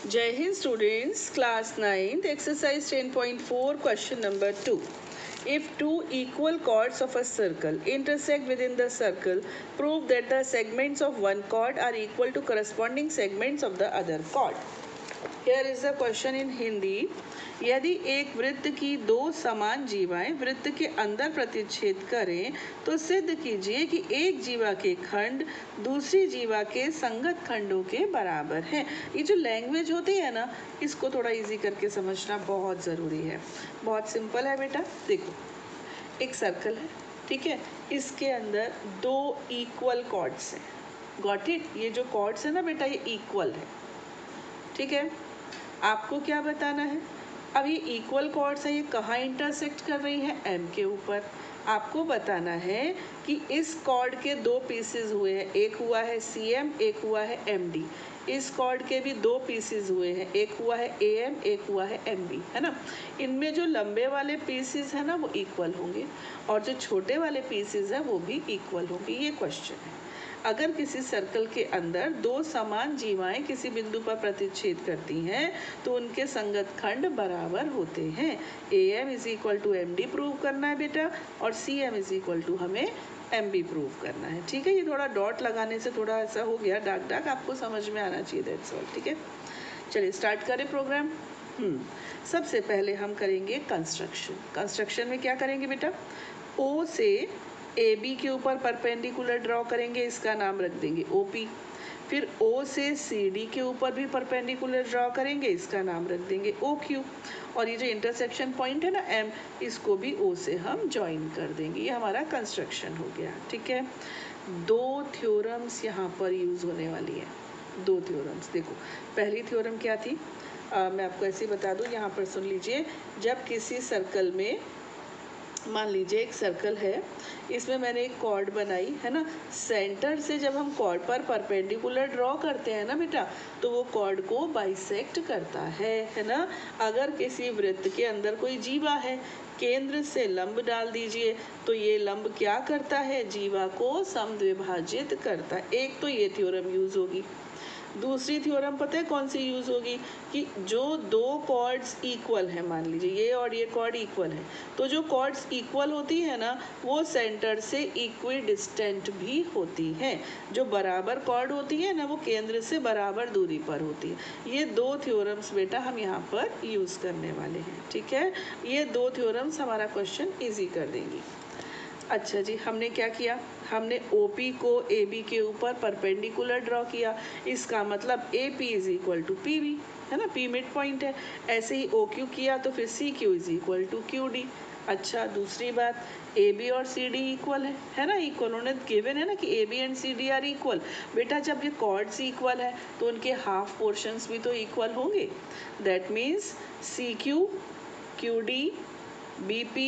Jai Hind students, class 9th, exercise 10.4, question number 2. If two equal chords of a circle intersect within the circle, prove that the segments of one chord are equal to corresponding segments of the other chord. Here is the question in Hindi. यदि एक वृत्त की दो समान जीवाएं वृत्त के अंदर प्रतिच्छेद करें तो सिद्ध कीजिए कि एक जीवा के खंड दूसरी जीवा के संगत खंडों के बराबर है। ये जो लैंग्वेज होती है ना, इसको थोड़ा इजी करके समझना बहुत ज़रूरी है। बहुत सिंपल है बेटा। देखो, एक सर्कल है, ठीक है, इसके अंदर दो इक्वल कॉर्ड्स हैं। Got it? ये जो कॉर्ड्स है ना बेटा, ये इक्वल है, ठीक है। आपको क्या बताना है? अब ये इक्वल कॉर्ड्स है, ये कहाँ इंटरसेक्ट कर रही है? एम के ऊपर। आपको बताना है कि इस कॉर्ड के दो पीसेस हुए हैं, एक हुआ है सी एम, एक हुआ है एम डी। इस कॉर्ड के भी दो पीसेस हुए हैं, एक हुआ है ए एम, एक हुआ है एम बी, है ना। इनमें जो लंबे वाले पीसेस है ना, वो इक्वल होंगे और जो छोटे वाले पीसेस है वो भी इक्वल होंगे। ये क्वेश्चन है। अगर किसी सर्कल के अंदर दो समान जीवाएं किसी बिंदु पर प्रतिच्छेद करती हैं तो उनके संगत खंड बराबर होते हैं। A M is equal to M D prove करना है बेटा, और C M is equal to हमें एम बी प्रूव करना है, ठीक है। ये थोड़ा डॉट लगाने से थोड़ा ऐसा हो गया, डाक डाक, आपको समझ में आना चाहिए, दैट्स ऑल, ठीक है। चलिए स्टार्ट करें प्रोग्राम। सबसे पहले हम करेंगे कंस्ट्रक्शन में क्या करेंगे बेटा? ओ से ए बी के ऊपर परपेंडिकुलर ड्रॉ करेंगे, इसका नाम रख देंगे ओ पी। फिर ओ से सी डी के ऊपर भी परपेंडिकुलर ड्रॉ करेंगे, इसका नाम रख देंगे ओ क्यू। और ये जो इंटरसेक्शन पॉइंट है ना एम, इसको भी ओ से हम ज्वाइन कर देंगे। ये हमारा कंस्ट्रक्शन हो गया, ठीक है। दो थ्योरम्स यहाँ पर यूज होने वाली है, दो थ्योरम्स। देखो, पहली थ्योरम क्या थी? मैं आपको ऐसे ही बता दूँ, यहाँ पर सुन लीजिए। जब किसी सर्कल में, मान लीजिए एक सर्कल है, इसमें मैंने एक कॉर्ड बनाई है ना, सेंटर से जब हम कॉर्ड पर परपेंडिकुलर ड्रॉ करते हैं ना बेटा, तो वो कॉर्ड को बाइसेक्ट करता है ना। अगर किसी वृत्त के अंदर कोई जीवा है, केंद्र से लंब डाल दीजिए, तो ये लंब क्या करता है? जीवा को समद्विभाजित करता है। एक तो ये थ्योरम यूज होगी। दूसरी थ्योरम पता है कौन सी यूज होगी? कि जो दो कॉर्ड्स इक्वल है, मान लीजिए ये और ये कॉर्ड इक्वल है, तो जो कॉर्ड्स इक्वल होती है ना, वो सेंटर से इक्वी डिस्टेंट भी होती हैं। जो बराबर कॉर्ड होती है ना, वो केंद्र से बराबर दूरी पर होती है। ये दो थ्योरम्स बेटा हम यहाँ पर यूज करने वाले हैं, ठीक है। ये दो थ्योरम्स हमारा क्वेश्चन इजी कर देंगी। अच्छा जी, हमने क्या किया? हमने OP को AB के ऊपर परपेंडिकुलर ड्रॉ किया। इसका मतलब AP is equal to PB, है ना, P मिड पॉइंट है। ऐसे ही OQ किया तो फिर CQ is equal to QD। अच्छा, दूसरी बात, AB और CD इक्वल है ना, इक्वल उन्होंने गिवन है ना कि AB and CD are equal. बेटा जब ये कॉर्ड्स इक्वल है तो उनके हाफ पोर्शंस भी तो इक्वल होंगे। That means CQ, QD, BP,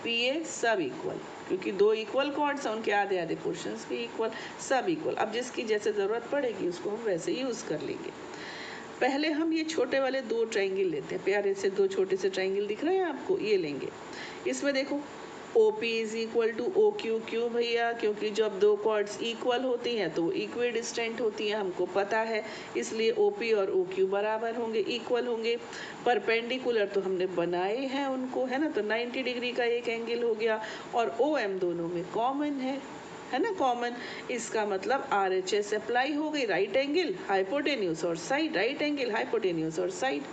PA सब इक्वल, क्योंकि दो इक्वल कॉर्ड्स हैं, उनके आधे आधे पोर्शंस भी इक्वल, सब इक्वल। अब जिसकी जैसे ज़रूरत पड़ेगी उसको हम वैसे ही यूज़ कर लेंगे। पहले हम ये छोटे वाले दो ट्रायंगल लेते हैं, प्यारे से दो छोटे से ट्रायंगल दिख रहे हैं आपको, ये लेंगे। इसमें देखो OP is equal to OQ, क्यों भैया? क्योंकि जब दो कॉर्ड्स इक्वल होती हैं तो इक्वी डिस्टेंट होती हैं, हमको पता है, इसलिए OP और OQ बराबर होंगे, इक्वल होंगे। परपेंडिकुलर तो हमने बनाए हैं उनको, है ना, तो 90 डिग्री का एक एंगल हो गया, और OM दोनों में कॉमन है ना, कॉमन। इसका मतलब RHS अप्लाई हो गई, राइट एंगल हाइपोटेन्यूज और साइड, राइट एंगल हाइपोटेन्यूज और साइड।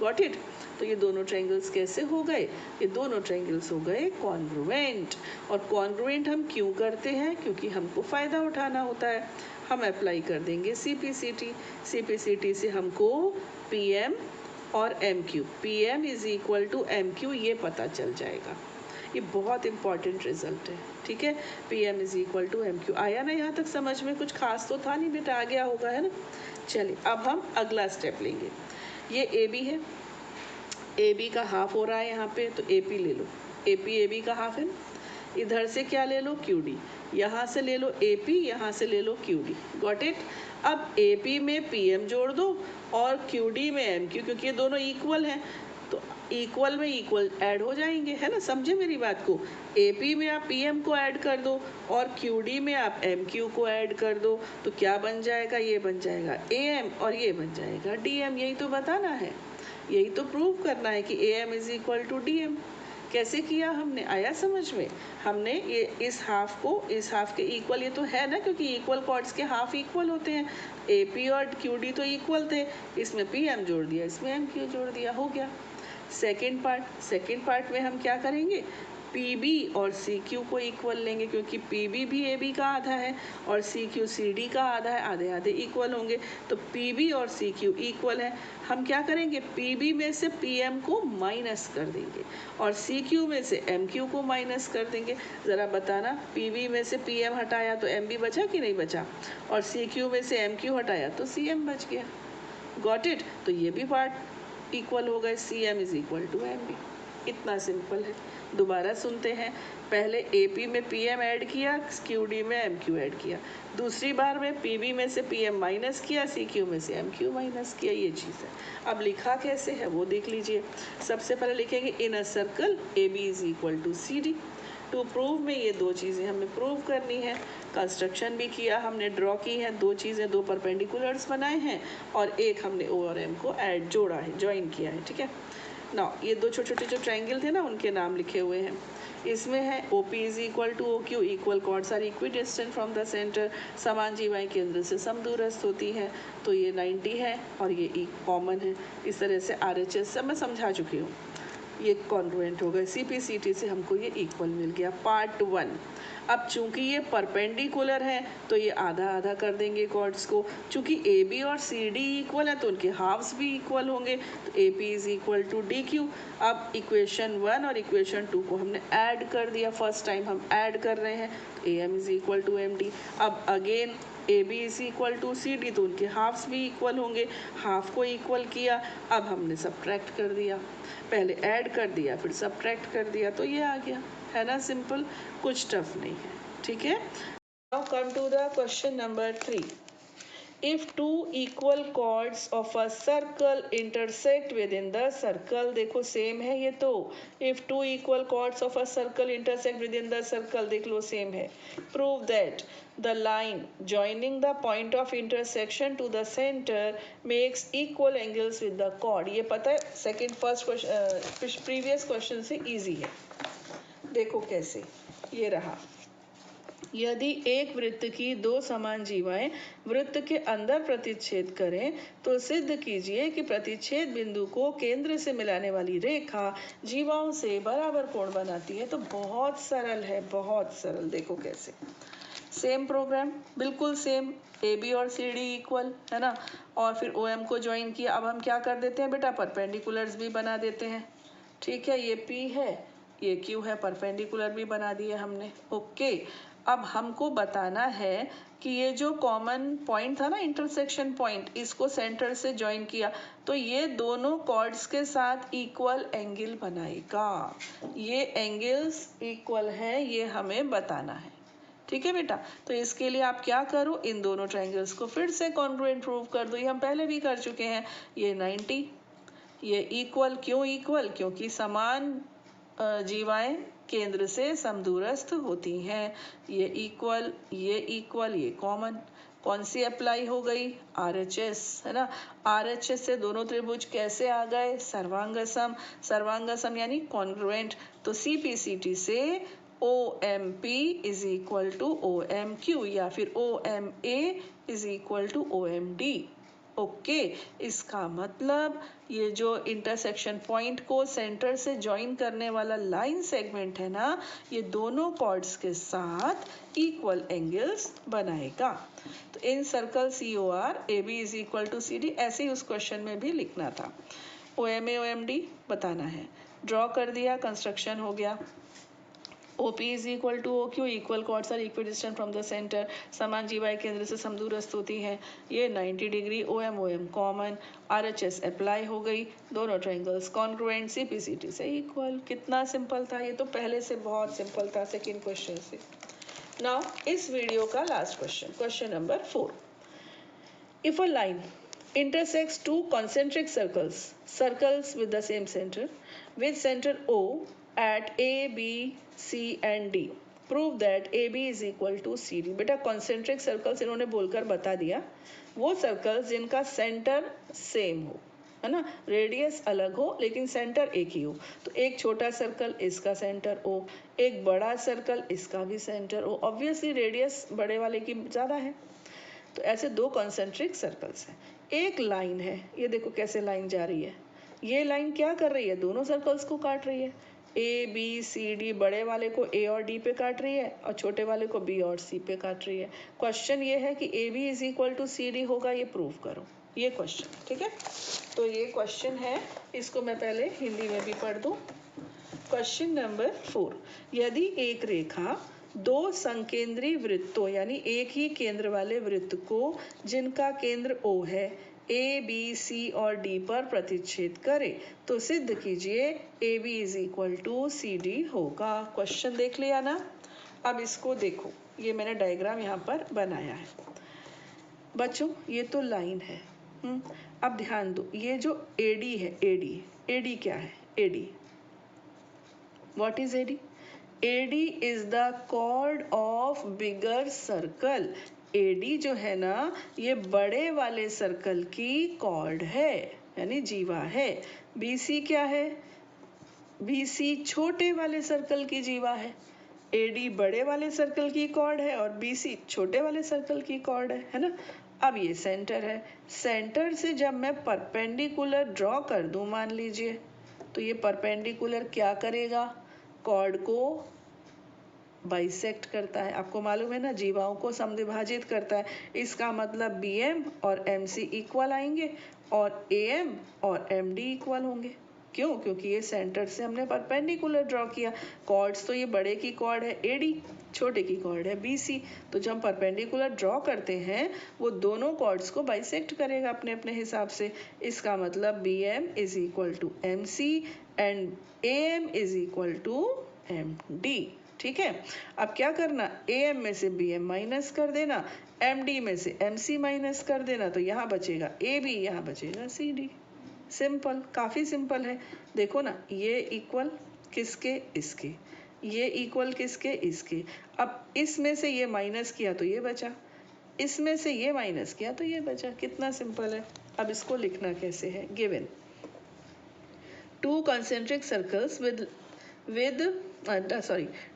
Got it? तो ये दोनों ट्रायंगल्स कैसे हो गए? ये दोनों ट्रायंगल्स हो गए कॉन्ग्रुएंट। और कॉन्ग्रुएंट हम क्यों करते हैं? क्योंकि हमको फ़ायदा उठाना होता है। हम अप्लाई कर देंगे CPCT से हमको PM और MQ, PM is equal to MQ, ये पता चल जाएगा। ये बहुत इंपॉर्टेंट रिजल्ट है, ठीक है। PM is equal to MQ। आया ना यहाँ तक समझ में? कुछ खास तो था नहीं बेटा, आ गया होगा, है ना। चलिए अब हम अगला स्टेप लेंगे। ये AB है, AB का हाफ हो रहा है यहाँ पे, तो AP ले लो। AB का हाफ है ना। इधर से क्या ले लो? QD। यहाँ से ले लो AP, यहाँ से ले लो QD। Got it? अब AP में PM जोड़ दो और QD में MQ, क्योंकि ये दोनों इक्वल हैं, तो इक्वल में इक्वल ऐड हो जाएंगे, है ना, समझे मेरी बात को। AP में आप PM को ऐड कर दो और QD में आप MQ को ऐड कर दो, तो क्या बन जाएगा, ये बन जाएगा AM और ये बन जाएगा DM। यही तो बताना है, यही तो प्रूव करना है कि AM is equal to DM। कैसे किया हमने, आया समझ में। हमने ये इस हाफ के इक्वल, ये तो है ना, क्योंकि इक्वल कॉर्ड्स के हाफ इक्वल होते हैं। AP और QD तो इक्वल थे, इसमें PM जोड़ दिया, इसमें MQ जोड़ दिया, हो गया। सेकेंड पार्ट में हम क्या करेंगे, PB और CQ को इक्वल लेंगे, क्योंकि PB भी AB का आधा है और CQ CD का आधा है, आधे आधे इक्वल होंगे। तो PB और CQ इक्वल है। हम क्या करेंगे, PB में से PM को माइनस कर देंगे और CQ में से MQ को माइनस कर देंगे। ज़रा बताना, PB में से PM हटाया तो MB बचा कि नहीं बचा, और CQ में से MQ हटाया तो CM बच गया। Got it. तो ये भी पार्ट इक्वल हो गए, CM is equal to MB। इतना सिंपल है। दोबारा सुनते हैं, पहले AP में PM ऐड किया, QD में MQ ऐड किया, दूसरी बार में PB में से PM माइनस किया, CQ में से MQ माइनस किया, ये चीज़ है। अब लिखा कैसे है वो देख लीजिए। सबसे पहले लिखेंगे in a circle AB is equal to CD। To prove में ये दो चीज़ें हमें प्रूव करनी है, कंस्ट्रक्शन भी किया हमने, ड्रॉ की है, दो चीज़ें, दो परपेंडिकुलर्स बनाए हैं और एक हमने O और M को ऐड जोड़ा है, ज्वाइन किया है, ठीक है ना। ये दो छोटे छोटे जो ट्रायंगल थे ना, उनके नाम लिखे हुए हैं। इसमें है OP is equal to OQ, equal chords are equidistant from the centre, समान जीवाएं केंद्र से समदूरस्थ होती हैं, तो ये 90 है और ये कॉमन है। इस तरह से RHS सब मैं समझा चुकी हूँ, ये कॉन्ग्रुएंट हो गए। CP/CT से हमको ये इक्वल मिल गया। पार्ट 1, अब चूंकि ये परपेंडिकुलर है तो ये आधा आधा कर देंगे कॉर्ड्स को। चूंकि AB और CD इक्वल है तो उनके हाफ्स भी इक्वल होंगे, तो AP is equal to DQ। अब इक्वेशन 1 और इक्वेशन 2 को हमने ऐड कर दिया, फर्स्ट टाइम हम ऐड कर रहे हैं, तो AM is equal to MD। अब again AB is equal to CD, तो उनके हाफ्स भी इक्वल होंगे, हाफ को इक्वल किया, अब हमने सब्ट्रैक्ट कर दिया, पहले ऐड कर दिया फिर सब्ट्रैक्ट कर दिया, तो ये आ गया, है ना, सिंपल, कुछ टफ नहीं है, ठीक है। Now come to the question number 3। If two equal chords of a circle intersect within the circle, देखो सेम है ये तो। If two equal chords of a circle intersect within the circle, देख लो सेम है। Prove that the line joining the point of intersection to the center makes equal angles with the chord। ये पता है, second first question previous question से easy है। देखो कैसे, ये रहा, यदि एक वृत्त की दो समान जीवाएं वृत्त के अंदर प्रतिच्छेद करें तो सिद्ध कीजिए कि प्रतिच्छेद बिंदु को केंद्र से मिलाने वाली रेखा जीवाओं से बराबर कोण बनाती है। तो बहुत सरल है, बहुत सरल। देखो कैसे, सेम प्रोग्राम, बिल्कुल सेम, AB और CD इक्वल है ना, और फिर OM को ज्वाइन किया। अब हम क्या कर देते हैं बेटा, परपेंडिकुलर्स भी बना देते हैं, ठीक है। ये P है, ये Q है, परपेंडिकुलर भी बना दिए हमने, ओके। अब हमको बताना है कि ये जो कॉमन पॉइंट था ना, इंटरसेक्शन पॉइंट, इसको सेंटर से ज्वाइन किया तो ये दोनों कॉर्ड्स के साथ इक्वल एंगल बनाएगा। ये एंगल्स इक्वल है, ये हमें बताना है, ठीक है बेटा। तो इसके लिए आप क्या करो, इन दोनों ट्रायंगल्स को फिर से कॉन्ग्रुएंट प्रूव कर दो। ये हम पहले भी कर चुके हैं। ये 90, ये इक्वल, क्यों इक्वल, क्योंकि समान जीवाएं केंद्र से समदूरस्थ होती हैं। ये इक्वल, ये इक्वल, ये कॉमन, कौन सी अप्लाई हो गई, RHS, है ना। RHS से दोनों त्रिभुज कैसे आ गए, सर्वांगसम, सर्वांगसम यानी कॉन्ग्रुएंट। तो CP/CT से OMP is equal to OMQ या फिर OMA is equal to OMD, okay. इसका मतलब ये जो इंटरसेक्शन पॉइंट को सेंटर से ज्वाइन करने वाला लाइन सेगमेंट है ना, ये दोनों कॉर्ड्स के साथ इक्वल एंगल्स बनाएगा। तो in circle COR AB is equal to CD, ऐसे ही उस क्वेश्चन में भी लिखना था। OMA OMD बताना है, ड्रॉ कर दिया, कंस्ट्रक्शन हो गया। OP is equal to OQ, equal chords are equidistant from the centre, समान जीवाएं केंद्र से समदूरस्थ होती हैं। ये 90 degree, OM OM common, RHS apply हो गई, दोनों ट्रायंगल्स कॉन्ग्रुएंट, CP/CT से इक्वल। कितना सिंपल था, ये तो पहले से बहुत सिंपल था सेकेंड क्वेश्चन से। नाउ इस वीडियो का last question, question number 4। If a line intersects two concentric circles with the same center, with center O at A, B, C and D. Prove that AB is equal to CD. बेटा concentric circles इन्होंने बोलकर बता दिया, वो circles जिनका centre same हो, है ना, रेडियस अलग हो लेकिन सेंटर एक ही हो। तो एक छोटा सर्कल इसका सेंटर O, एक बड़ा सर्कल इसका भी सेंटर O। ऑब्वियसली रेडियस बड़े वाले की ज़्यादा है। तो ऐसे दो कॉन्सेंट्रिक सर्कल्स हैं। एक लाइन है, ये देखो कैसे लाइन जा रही है। ये लाइन क्या कर रही है, दोनों सर्कल्स को काट रही है। ए बी सी डी, बड़े वाले को ए और डी पे काट रही है और छोटे वाले को बी और सी पे काट रही है। क्वेश्चन ये है कि A B is equal to C D होगा, ये प्रूव करो, ये क्वेश्चन, ठीक है। तो ये क्वेश्चन है, इसको मैं पहले हिंदी में भी पढ़ दूँ। क्वेश्चन नंबर 4, यदि एक रेखा दो संकेंद्री वृत्तों यानी एक ही केंद्र वाले वृत्त को जिनका केंद्र O है ए बी सी और डी पर प्रतिच्छेद करे तो सिद्ध कीजिए A B is equal to C D होगा। क्वेश्चन देख लिया ना। अब इसको देखो, ये मैंने डायग्राम यहाँ पर बनाया है बच्चों, ये तो लाइन है। अब ध्यान दो, ये जो एडी है, एडी क्या है, AD, what is AD? AD is the chord of bigger circle। AD जो है ना, ये बड़े वाले सर्कल की कॉर्ड है यानी जीवा है। BC क्या है? BC छोटे वाले सर्कल की जीवा है। AD बड़े वाले सर्कल की कॉर्ड है और BC छोटे वाले सर्कल की कॉर्ड है ना। अब ये सेंटर है, सेंटर से जब मैं परपेंडिकुलर ड्रॉ कर दूं मान लीजिए, तो ये परपेंडिकुलर क्या करेगा, कॉर्ड को बाइसेक्ट करता है। आपको मालूम है ना, जीवाओं को समद्विभाजित करता है। इसका मतलब BM और MC इक्वल आएंगे और AM और MD इक्वल होंगे। क्यों? क्योंकि ये सेंटर से हमने परपेंडिकुलर ड्रॉ किया। कॉर्ड्स तो ये बड़े की कॉर्ड है AD, छोटे की कॉर्ड है BC। तो जब हम परपेंडिकुलर ड्रॉ करते हैं वो दोनों कॉर्ड्स को बाइसेक्ट करेगा अपने अपने हिसाब से। इसका मतलब BM is equal to MC and AM is equal to MD। ठीक है। अब क्या करना, AM में से BM माइनस कर देना, MD में से MC माइनस कर देना, तो यहाँ बचेगा AB, यहाँ बचेगा CD। सिंपल, काफी सिंपल है। देखो ना, ये इक्वल किसके, इसके, ये इक्वल किसके, इसके। अब इसमें से ये माइनस किया तो ये बचा, इसमें से ये माइनस किया तो ये बचा। कितना सिंपल है। अब इसको लिखना कैसे है, given two concentric circles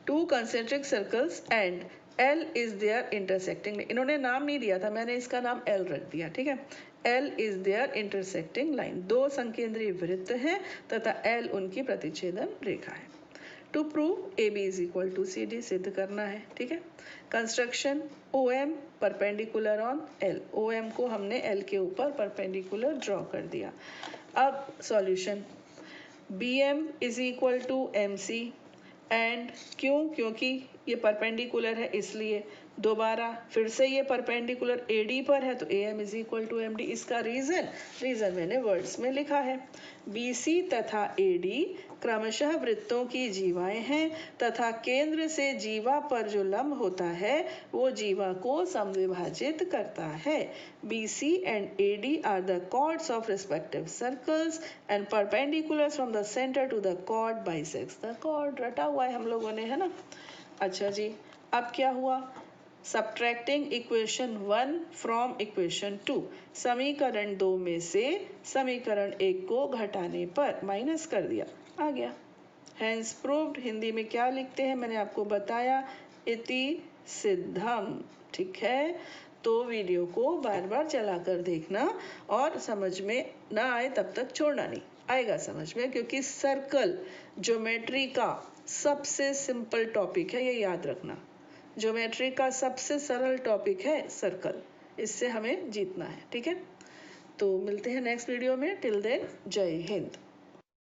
two concentric circles and L is their intersecting। इन्होंने नाम नहीं दिया था, मैंने इसका नाम L रख दिया, ठीक है। L is their intersecting line। दो संकेंद्रीय वृत्त हैं तथा L उनकी प्रतिच्छेदन रेखा है। To prove AB is equal to CD, सिद्ध करना है, ठीक है। Construction, OM perpendicular on L, OM को हमने L के ऊपर परपेंडिकुलर ड्रॉ कर दिया। अब solution, BM is equal to MC and क्यों, क्योंकि ये परपेंडिकुलर है इसलिए। दोबारा फिर से ये परपेंडिकुलर AD पर है तो AM is equal to MD। इसका रीजन मैंने वर्ड्स में लिखा है। BC तथा AD क्रमशः वृत्तों की जीवाएं हैं तथा केंद्र से जीवा पर जो लंब होता है वो जीवा को समविभाजित करता है। BC and AD are the chords of respective circles and perpendiculars from the center to the chord bisects the chord। रटा हुआ है हम लोगों ने, है ना। अच्छा जी, अब क्या हुआ, सब्ट्रैक्टिंग इक्वेशन 1 फ्रॉम इक्वेशन 2, समीकरण 2 में से समीकरण 1 को घटाने पर माइनस कर दिया, आ गया। हैंस प्रूव्ड, हिंदी में क्या लिखते हैं मैंने आपको बताया, इति सिद्धम। ठीक है, तो वीडियो को बार बार चला कर देखना और समझ में ना आए तब तक छोड़ना नहीं, आएगा समझ में, क्योंकि सर्कल ज्योमेट्री का सबसे सिंपल टॉपिक है, ये याद रखना। ज्योमेट्री का सबसे सरल टॉपिक है सर्कल, इससे हमें जीतना है, ठीक है। तो मिलते हैं नेक्स्ट वीडियो में, टिल देन जय हिंद।